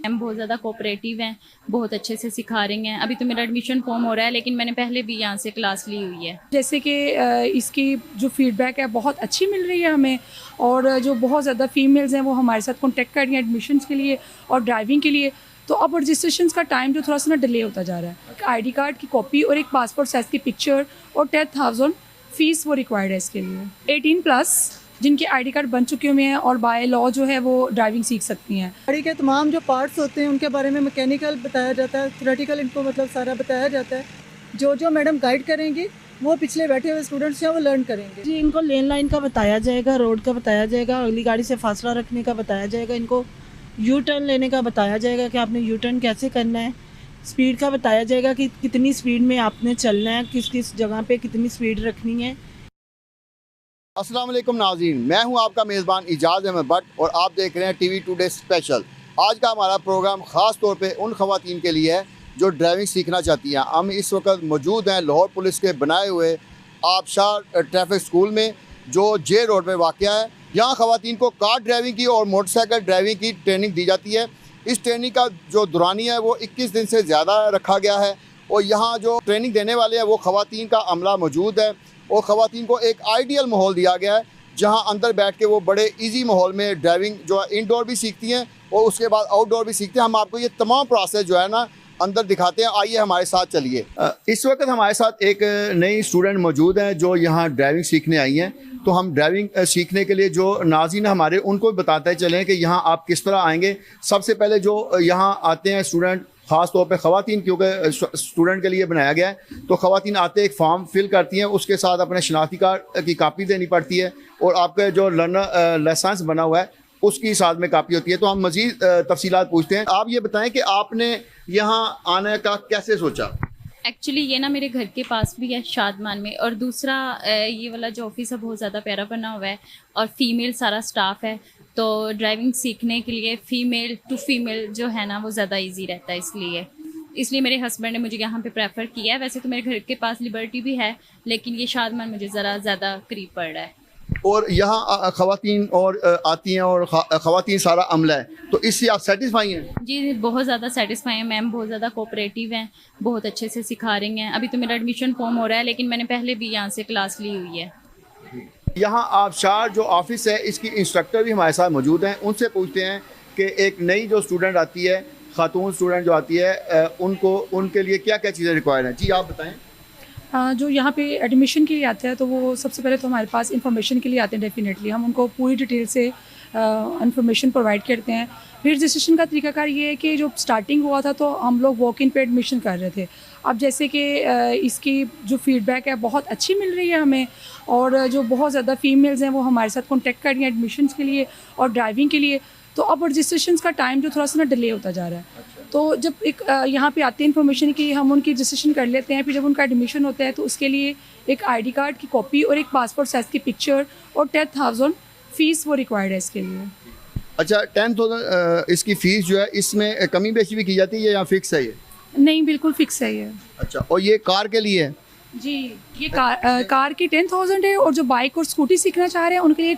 Ma'am बहुत ज़्यादा cooperative हैं, बहुत अच्छे से सिखा रही हैं। अभी तो मेरा एडमिशन फॉर्म हो रहा है, लेकिन मैंने पहले भी यहाँ से क्लास ली हुई है। जैसे कि इसकी जो फीडबैक है बहुत अच्छी मिल रही है हमें, और जो बहुत ज़्यादा फीमेल्स हैं वो हमारे साथ कॉन्टेक्ट कर रही हैं एडमिशन्स के लिए और ड्राइविंग के लिए। तो अब रजिस्ट्रेशन का टाइम जो थोड़ा सा ना डिले होता जा रहा है। एक आईडी कार्ड की कॉपी और एक पासपोर्ट साइज़ की पिक्चर और 10,000 फ़ीस वो रिक्वायर्ड है इसके लिए। 18+ जिनके आईडी कार्ड बन चुके हुए हैं और बाय लॉ जो है वो ड्राइविंग सीख सकती हैं। गाड़ी के तमाम जो पार्ट्स होते हैं उनके बारे में मैकेनिकल बताया जाता है, थ्योरेटिकल इनको मतलब सारा बताया जाता है। जो मैडम गाइड करेंगी वो पिछले बैठे हुए स्टूडेंट्स हैं वो लर्न करेंगे जी। इनको लेन लाइन का बताया जाएगा, रोड का बताया जाएगा, अगली गाड़ी से फासला रखने का बताया जाएगा, इनको यू टर्न लेने का बताया जाएगा कि आपने यू टर्न कैसे करना है, स्पीड का बताया जाएगा कि कितनी स्पीड में आपने चलना है, किस किस जगह पे कितनी स्पीड रखनी है। अस्सलाम वालेकुम नाज़रीन, मैं हूं आपका मेज़बान इजाज़ अहमद भट्ट और आप देख रहे हैं टीवी टुडे स्पेशल। आज का हमारा प्रोग्राम ख़ास तौर पे उन ख़वातीन के लिए है जो ड्राइविंग सीखना चाहती हैं। हम इस वक्त मौजूद हैं लाहौर पुलिस के बनाए हुए आबशार ट्रैफिक स्कूल में, जो जे रोड पे वाक़या है। यहाँ ख़वातीन को कार ड्राइविंग की और मोटरसाइकिल ड्राइविंग की ट्रेनिंग दी जाती है। इस ट्रेनिंग का जो दुरानी है वो 21 दिन से ज़्यादा रखा गया है और यहाँ जो ट्रेनिंग देने वाले हैं वो ख़वातीन का अमला मौजूद है और ख़वातीन को एक आइडियल माहौल दिया गया है जहाँ अंदर बैठ के वो बड़े इजी माहौल में ड्राइविंग जो है इंडोर भी सीखती हैं और उसके बाद आउटडोर भी सीखते हैं। हम आपको ये तमाम प्रोसेस जो है ना अंदर दिखाते हैं, आइए हमारे साथ चलिए। इस वक्त हमारे साथ एक नई स्टूडेंट मौजूद हैं जो यहाँ ड्राइविंग सीखने आई हैं। तो हम ड्राइविंग सीखने के लिए जो नाज़रीन हमारे उनको भी बताते चलें कि यहाँ आप किस तरह आएँगे। सबसे पहले जो यहाँ आते हैं स्टूडेंट, ख़ास तौर पे ख़वातीन, क्योंकि स्टूडेंट के लिए बनाया गया है, तो ख़वातीन आते एक फॉर्म फिल करती हैं, उसके साथ अपने शनाख्ती कार्ड की कापी देनी पड़ती है और आपका जो लर्नर लाइसेंस बना हुआ है उसकी साथ में कापी होती है। तो हम मज़ीद तफसीलात पूछते हैं। आप ये बताएं कि आपने यहाँ आने का कैसे सोचा? एक्चुअली ये ना मेरे घर के पास भी है शादमान में, और दूसरा ये वाला जो ऑफिस है बहुत ज़्यादा प्यारा बना हुआ है और फीमेल सारा स्टाफ है, तो ड्राइविंग सीखने के लिए फ़ीमेल टू फीमेल जो है ना वो ज़्यादा इजी रहता है। इसलिए मेरे हस्बैंड ने मुझे यहाँ पे प्रेफर किया है। वैसे तो मेरे घर के पास लिबर्टी भी है, लेकिन ये शादमान मुझे ज़रा ज़्यादा करीब पड़ रहा है। और यहाँ ख़वातीन और आती हैं और ख़वातीन सारा अमला है, तो इससे आप सेटिस्फाई हैं? जी बहुत ज़्यादा सेटिस्फाई हैं मैम, बहुत ज़्यादा कोऑपरेटिव हैं, बहुत अच्छे से सिखा रही हैं। अभी तो मेरा एडमिशन फॉर्म हो रहा है, लेकिन मैंने पहले भी यहाँ से क्लास ली हुई है। यहाँ आबशार जो ऑफिस है इसकी इंस्ट्रक्टर भी हमारे साथ मौजूद हैं। उनसे पूछते हैं कि एक नई जो स्टूडेंट आती है, खातून स्टूडेंट जो आती है, उनके लिए क्या क्या चीज़ें रिक्वायर्ड हैं। जी आप बताएं। जो यहाँ पे एडमिशन के लिए आते हैं तो वो सबसे पहले तो हमारे पास इंफॉर्मेशन के लिए आते हैं। डेफिनेटली हम उनको पूरी डिटेल से इंफॉर्मेशन प्रोवाइड करते हैं। फिर रजिस्ट्रेशन का तरीकाकार ये है कि जो स्टार्टिंग हुआ था तो हम लोग वॉक इन पे एडमिशन कर रहे थे। अब जैसे कि इसकी जो फीडबैक है बहुत अच्छी मिल रही है हमें, और जो बहुत ज़्यादा फीमेल्स हैं वो हमारे साथ कॉन्टेक्ट कर रही हैं एडमिशन्स के लिए और ड्राइविंग के लिए। तो अब रजिस्ट्रेशन का टाइम जो थोड़ा सा ना डिले होता जा रहा है। तो जब एक यहाँ पे आती है इन्फॉर्मेशन की, हम उनकी रजिस्ट्रेशन कर लेते हैं। फिर जब उनका एडमिशन होता है तो उसके लिए एक आईडी कार्ड की कॉपी और एक पासपोर्ट साइज़ की पिक्चर और 10,000 फ़ीस वो रिक्वायर्ड है इसके लिए। अच्छा, 10,000 इसकी फ़ीस जो है इसमें कमी बेशी भी की जाती है या फिक्स है ये? नहीं, बिल्कुल फिक्स है ये। अच्छा, और ये कार के लिए है? जी, ये कार की 10,000 है और जो बाइक और स्कूटी सीखना चाह रहे हैं उनके लिए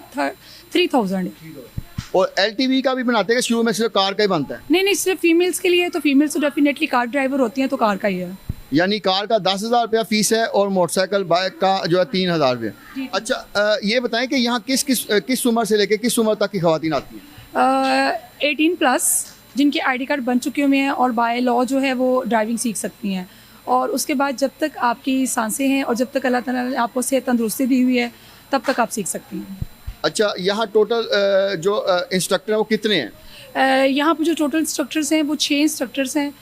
3,000 है। और LTV का भी बनाते हैं? शुरू में सिर्फ कार का ही बनता है? नहीं, सिर्फ फीमेल्स के लिए। तो फीमेल्स तो डेफिनेटली कार ड्राइवर होती हैं तो कार का ही है। यानी कार का 10,000 रुपया फ़ीस है और मोटरसाइकिल बाइक का जो है 3,000 रुपये। अच्छा, ये बताएं कि यहाँ किस उम्र से लेकर किस उम्र तक की ख़वातीन आती हैं? 18+ जिनके आईडी कार्ड बन चुके हुए हैं और बाय लॉ जो है वो ड्राइविंग सीख सकती हैं। और उसके बाद जब तक आपकी सांसें हैं और जब तक अल्लाह ताला ने आपको सेहत तंदुरुस्ती दी हुई है तब तक आप सीख सकती हैं। अच्छा, यहाँ टोटल जो इंस्ट्रक्टर हैं वो कितने हैं? यहाँ पे जो टोटल इंस्ट्रक्टर्स हैं वो 6 इंस्ट्रक्टर्स हैं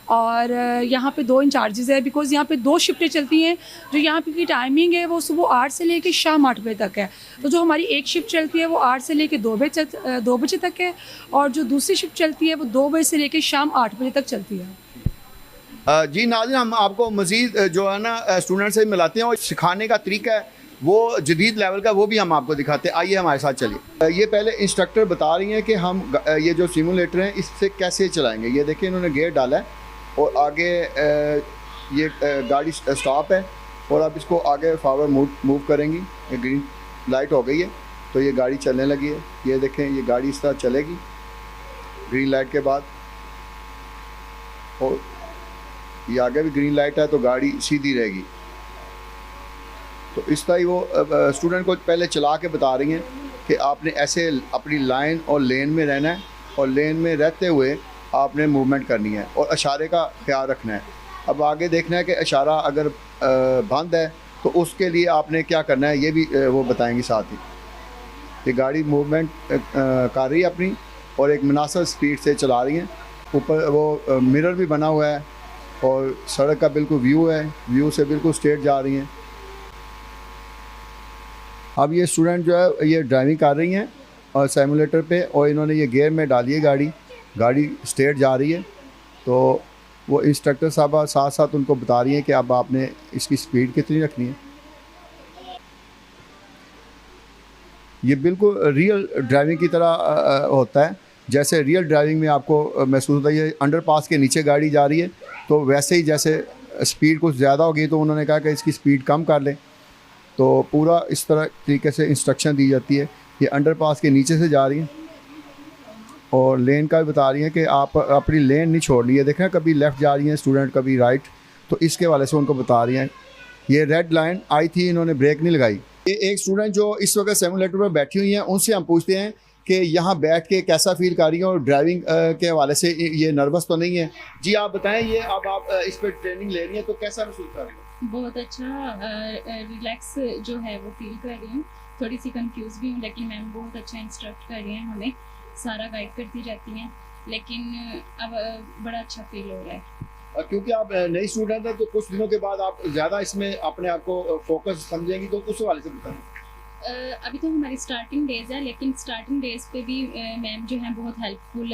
और यहाँ पे 2 इंचार्जेस है। बिकॉज़ यहाँ पे 2 शिफ्टें चलती हैं। जो यहाँ पे की टाइमिंग है वो सुबह 8 से लेकर शाम 8 बजे तक है। तो जो हमारी एक शिफ्ट चलती है वो 8 से लेकर 2 बजे तक है, और जो दूसरी शिफ्ट चलती है वो 2 बजे से लेकर शाम 8 बजे तक चलती है। जी नाज़रीन, हम आपको मज़ीद जो है ना स्टूडेंट से मिलाते हैं और सिखाने का तरीका है वो जदीद लेवल का, वो भी हम आपको दिखाते हैं। आइए हमारे साथ चलिए। ये पहले इंस्ट्रक्टर बता रही हैं कि हम ये जो सिमुलेटर हैं इससे कैसे चलाएंगे। ये देखिए इन्होंने गेयर डाला है और आगे ये गाड़ी स्टॉप है और अब इसको आगे फॉरवर्ड मूव करेंगी। ये ग्रीन लाइट हो गई है तो ये गाड़ी चलने लगी है। ये देखें ये गाड़ी इस तरह चलेगी ग्रीन लाइट के बाद। और ये आगे भी ग्रीन लाइट है तो गाड़ी सीधी रहेगी। तो इस तरह ही वो स्टूडेंट को पहले चला के बता रही हैं कि आपने ऐसे अपनी लाइन और लेन में रहना है और लेन में रहते हुए आपने मूवमेंट करनी है और इशारे का ख्याल रखना है। अब आगे देखना है कि इशारा अगर बंद है तो उसके लिए आपने क्या करना है, ये भी वो बताएंगी साथ ही। ये गाड़ी मूवमेंट कर रही है अपनी और एक मुनासिब स्पीड से चला रही हैं। ऊपर वो मिरर भी बना हुआ है और सड़क का बिल्कुल व्यू है, व्यू से बिल्कुल स्ट्रेट जा रही हैं। अब ये स्टूडेंट जो है ये ड्राइविंग कर रही हैं और सिमुलेटर पे, और इन्होंने ये गियर में डाली है गाड़ी स्ट्रेट जा रही है। तो वो इंस्ट्रक्टर साहब साथ साथ उनको बता रही हैं कि अब आपने इसकी स्पीड कितनी रखनी है। ये बिल्कुल रियल ड्राइविंग की तरह होता है, जैसे रियल ड्राइविंग में आपको महसूस होता है। ये अंडरपास के नीचे गाड़ी जा रही है तो वैसे ही जैसे स्पीड कुछ ज़्यादा होगी तो उन्होंने कहा कि इसकी स्पीड कम कर लें। तो पूरा इस तरह तरीके से इंस्ट्रक्शन दी जाती है। ये अंडरपास के नीचे से जा रही हैं और लेन का भी बता रही हैं कि आप अपनी लेन नहीं छोड़नी है। देखें कभी लेफ़्ट जा रही हैं स्टूडेंट, कभी राइट, तो इसके वाले से उनको बता रही हैं। ये रेड लाइन आई थी, इन्होंने ब्रेक नहीं लगाई। ये एक स्टूडेंट जो इस वक्त सिमुलेटर पर बैठी हुई हैं, उनसे हम पूछते हैं कि यहाँ बैठ के कैसा फील कर रही हैं और ड्राइविंग के हवाले से ये नर्वस तो नहीं है। जी आप बताएं, ये अब आप इस पर ट्रेनिंग ले रही हैं तो कैसा महसूस कर रही हैं? बहुत अच्छा रिलैक्स जो है वो फील कर रही हूँ। थोड़ी सी कंफ्यूज भी हूँ लेकिन मैम बहुत अच्छा इंस्ट्रक्ट कर रही हैं, हमें सारा गाइड करती जाती हैं, लेकिन अब बड़ा अच्छा फील हो रहा है। क्योंकि आप नई स्टूडेंट हैं तो कुछ दिनों के बाद आप ज़्यादा इसमें अपने आप को फोकस समझेंगी, तो उस हवाले से बताएं। अभी तो हमारी स्टार्टिंग डेज है, लेकिन स्टार्टिंग डेज पे भी मैम जो है बहुत हेल्पफुल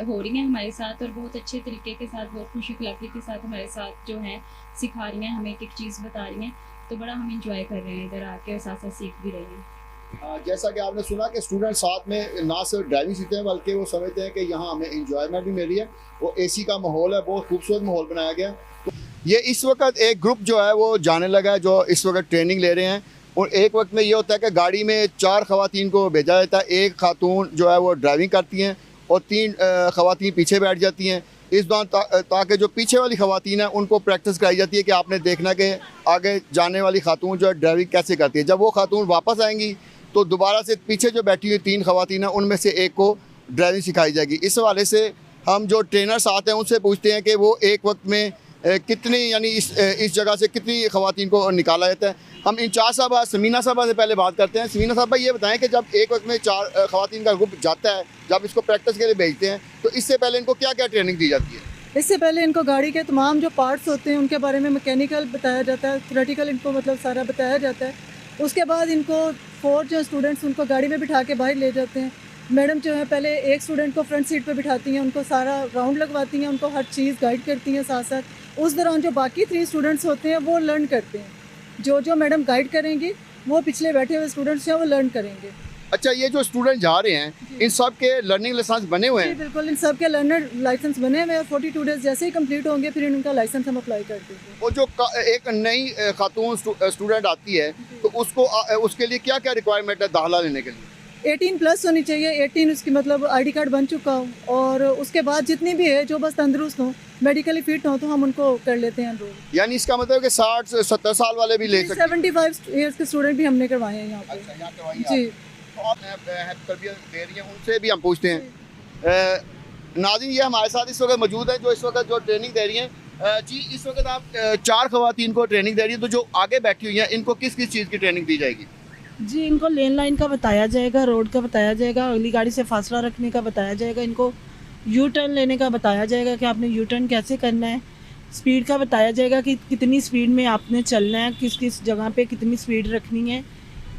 हो रही हैं हमारे साथ और बहुत अच्छे तरीके के साथ, बहुत खुशी खिलाफी के साथ हमारे साथ जो है सिखा रही हैं, हमें एक एक चीज़ बता रही हैं। तो बड़ा हम इंजॉय कर रहे हैं इधर आके और साथ साथ सीख भी रहे हैं। जैसा कि आपने सुना कि स्टूडेंट साथ में ना सिर्फ ड्राइविंग सीखते हैं बल्कि वो समझते हैं कि यहाँ हमें इंजॉयमेंट भी मिल रही है। वो एसी का माहौल है, बहुत खूबसूरत माहौल बनाया गया। तो ये इस वक्त एक ग्रुप जो है वो जाने लगा है जो इस वक्त ट्रेनिंग ले रहे हैं। और एक वक्त में ये होता है कि गाड़ी में 4 ख़वातीन को भेजा जाता है। एक खातून जो है वो ड्राइविंग करती हैं और 3 ख़वातीन पीछे बैठ जाती हैं। इस दौरान ताकि जो पीछे वाली ख़वातीन हैं उनको प्रैक्टिस कराई जाती है कि आपने देखना कि आगे जाने वाली खातून जो है ड्राइविंग कैसे करती है। जब वो खातून वापस आएंगी तो दोबारा से पीछे जो बैठी हुई 3 ख़वातीन हैं उनमें से एक को ड्राइविंग सिखाई जाएगी। इस हवाले से हम जो ट्रेनर्स आते हैं उनसे पूछते हैं कि वो एक वक्त में कितनी यानी इस जगह से कितनी ख़वातीन को निकाला जाता है। हम इंचार्ज साहबा समीना साहबा से पहले बात करते हैं। समीना साहबा ये बताएं कि जब एक वक्त में 4 ख़वातीन का ग्रुप जाता है, जब इसको प्रैक्टिस के लिए भेजते हैं तो इससे पहले इनको क्या क्या ट्रेनिंग दी जाती है? इससे पहले इनको गाड़ी के तमाम जो पार्ट्स होते हैं उनके बारे में मैकेनिकल बताया जाता है, थ्योरेटिकल इनको मतलब सारा बताया जाता है। उसके बाद इनको 4 जो स्टूडेंट्स उनको गाड़ी में बिठा के बाहर ले जाते हैं। मैडम जो है पहले एक स्टूडेंट को फ्रंट सीट पर बिठाती हैं, उनको सारा राउंड लगवाती हैं, उनको हर चीज़ गाइड करती हैं। साथ साथ उस दौरान जो बाकी 3 स्टूडेंट्स होते हैं वो लर्न करते हैं। जो मैडम गाइड करेंगी वो पिछले बैठे हुए स्टूडेंट्स हैं वो लर्न करेंगे। अच्छा, ये जो स्टूडेंट जा रहे हैं इन सब के लर्निंग लाइसेंस बने हुए हैं? बिल्कुल, इन सब के लर्नर लाइसेंस बने हुए हैं। 42 डेज जैसे ही कंप्लीट होंगे फिर इनका लाइसेंस हम अप्लाई कर देंगे। वो जो एक नई खातून स्टूडेंट आती है तो उसको उसके लिए क्या क्या रिक्वायरमेंट है दाखिला लेने के लिए? 18+ होनी चाहिए। 18 उसकी मतलब ID कार्ड बन चुका हो, और उसके बाद जितनी भी है जो बस तंदुरुस्त हो, मेडिकली फिट हो, तो हम उनको कर लेते हैं एनरोल। यानी इसका मतलब कि 60-70 साल वाले भी ले सकते हैं? 75 ईयर्स के स्टूडेंट भी हमने करवाए हैं यहाँ पे। अच्छा, यहाँ करवाई जी, तो आप तरबियत दे रही हैं, उनसे भी हम पूछते हैं। नाज़रीन, ये हमारे साथ इस वक्त मौजूद है जो इस वक्त जो ट्रेनिंग दे रही हैं। जी, इस वक्त आप 4 ख़वातीन को ट्रेनिंग दे रही हैं, तो जो आगे बैठी हुई हैं इनको किस किस चीज़ की ट्रेनिंग दी जाएगी? जी, इनको लेन लाइन का बताया जाएगा, रोड का बताया जाएगा, अगली गाड़ी से फासला रखने का बताया जाएगा, इनको यू टर्न लेने का बताया जाएगा कि आपने यू टर्न कैसे करना है, स्पीड का बताया जाएगा कि कितनी स्पीड में आपने चलना है, किस किस जगह पे कितनी स्पीड रखनी है।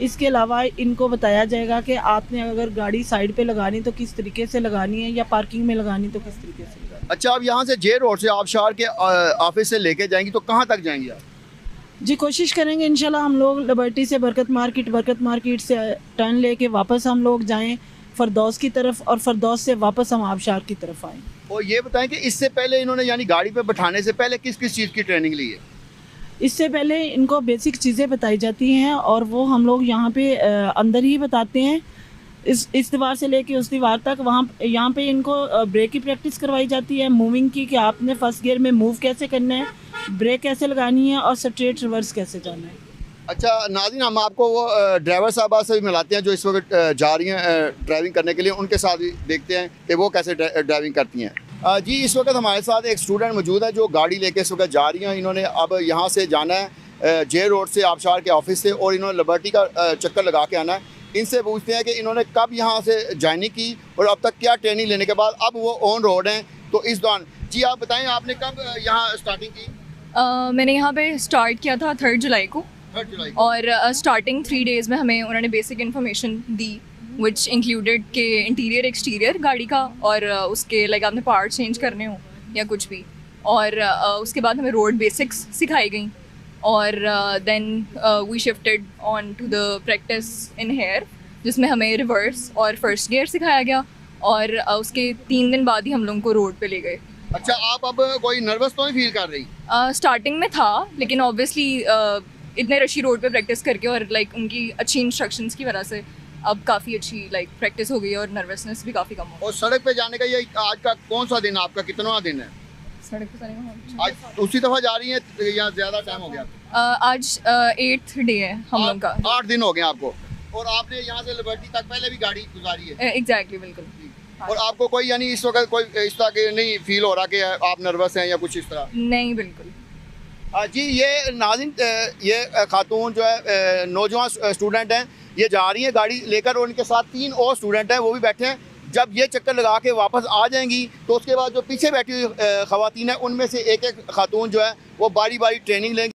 इसके अलावा इनको बताया जाएगा कि आपने अगर गाड़ी साइड पे लगानी तो किस तरीके से लगानी है, या पार्किंग में लगानी तो किस तरीके से लगानी है। अच्छा, अब यहाँ से जे रोड से आबशार के ऑफिस से लेके जाएंगी तो कहाँ तक जाएंगी आप? जी, कोशिश करेंगे इंशाल्लाह हम लोग लिबर्टी से बरकत मार्केट से टर्न लेके वापस हम लोग जाएं फरदौस की तरफ, और फरदौस से वापस हम आबशार की तरफ आएँ। और ये बताएं कि इससे पहले इन्होंने यानी गाड़ी पे बैठाने से पहले किस किस चीज़ की ट्रेनिंग ली है? इससे पहले इनको बेसिक चीज़ें बताई जाती हैं और वो हम लोग यहाँ पे अंदर ही बताते हैं। इस दीवार से लेके उस दीवार तक, वहाँ यहाँ पे इनको ब्रेक की प्रैक्टिस करवाई जाती है, मूविंग की, कि आपने फर्स्ट गियर में मूव कैसे करना है, ब्रेक कैसे लगानी है और स्ट्रेट रिवर्स कैसे जाना है। अच्छा नाज़रीन, हम आपको वो ड्राइवर साहबा से भी मिलाते हैं जो इस वक्त जा रही हैं ड्राइविंग करने के लिए, उनके साथ भी देखते हैं कि वो कैसे ड्राइविंग करती हैं। जी इस वक्त हमारे साथ एक स्टूडेंट मौजूद है जो गाड़ी लेके इस वक्त जा रही हैं। इन्होंने अब यहाँ से जाना है जे रोड से आबशार के ऑफिस से, और इन्होंने लिबर्टी का चक्कर लगा के आना है। इनसे पूछते हैं कि इन्होंने कब यहाँ से ज्वाइनिंग की और अब तक क्या ट्रेनिंग लेने के बाद अब वो ऑन रोड हैं। तो इस दौरान जी आप बताएं आपने कब यहाँ स्टार्टिंग की? मैंने यहाँ पे स्टार्ट किया था 3 जुलाई को, 3 जुलाई को। और स्टार्टिंग 3 डेज़ में हमें उन्होंने basic information the, which included के इंटीरियर एक्सटीरियर गाड़ी का, और उसके लाइक आपने पार्ट चेंज करने हो या कुछ भी, और उसके बाद हमें रोड बेसिक्स सिखाई गई, और then we shifted on to the practice in here, जिसमें हमें रिवर्स और फर्स्ट गियर सिखाया गया, और उसके 3 दिन बाद ही हम लोगों को रोड पे ले गए। अच्छा आप अब कोई नर्वस तो नहीं फील कर रही? स्टार्टिंग में था, लेकिन ऑब्वियसली इतने रशी रोड पे प्रैक्टिस करके और लाइक उनकी अच्छी इंस्ट्रक्शंस की वजह से अब काफ़ी अच्छी लाइक प्रैक्टिस हो गई और नर्वसनेस भी काफ़ी कम हो गई। और सड़क पे जाने का ये आज का कौन सा दिन है आपका, कितना दिन है? सड़क पे जाने का आज उसी दफ़ा जा रही हैं या ज़्यादा टाइम हो गया? आज 8th डे है हम लोग का। 8 दिन हो गए आपको, और आपने यहाँ से लिबर्टी तक पहले भी गाड़ी गुजारी है? एग्जैक्टली, बिल्कुल। और आपको कोई यानी इस वक्त कोई इस तरह के नहीं फील हो रहा कि आप नर्वस हैं या कुछ इस तरह? नहीं, बिल्कुल। जी ये नाज़रीन ये खातून जो है नौजवान स्टूडेंट हैं, ये जा रही हैं गाड़ी लेकर, और उनके साथ 3 और स्टूडेंट हैं वो भी बैठे हैं। जब ये चक्कर लगा के वापस आ जाएंगी तो उसके बाद जो पीछे बैठी हुई ख़वातीन हैं उनमें से एक खातून जो है वो बारी बारी ट्रेनिंग लेंगी।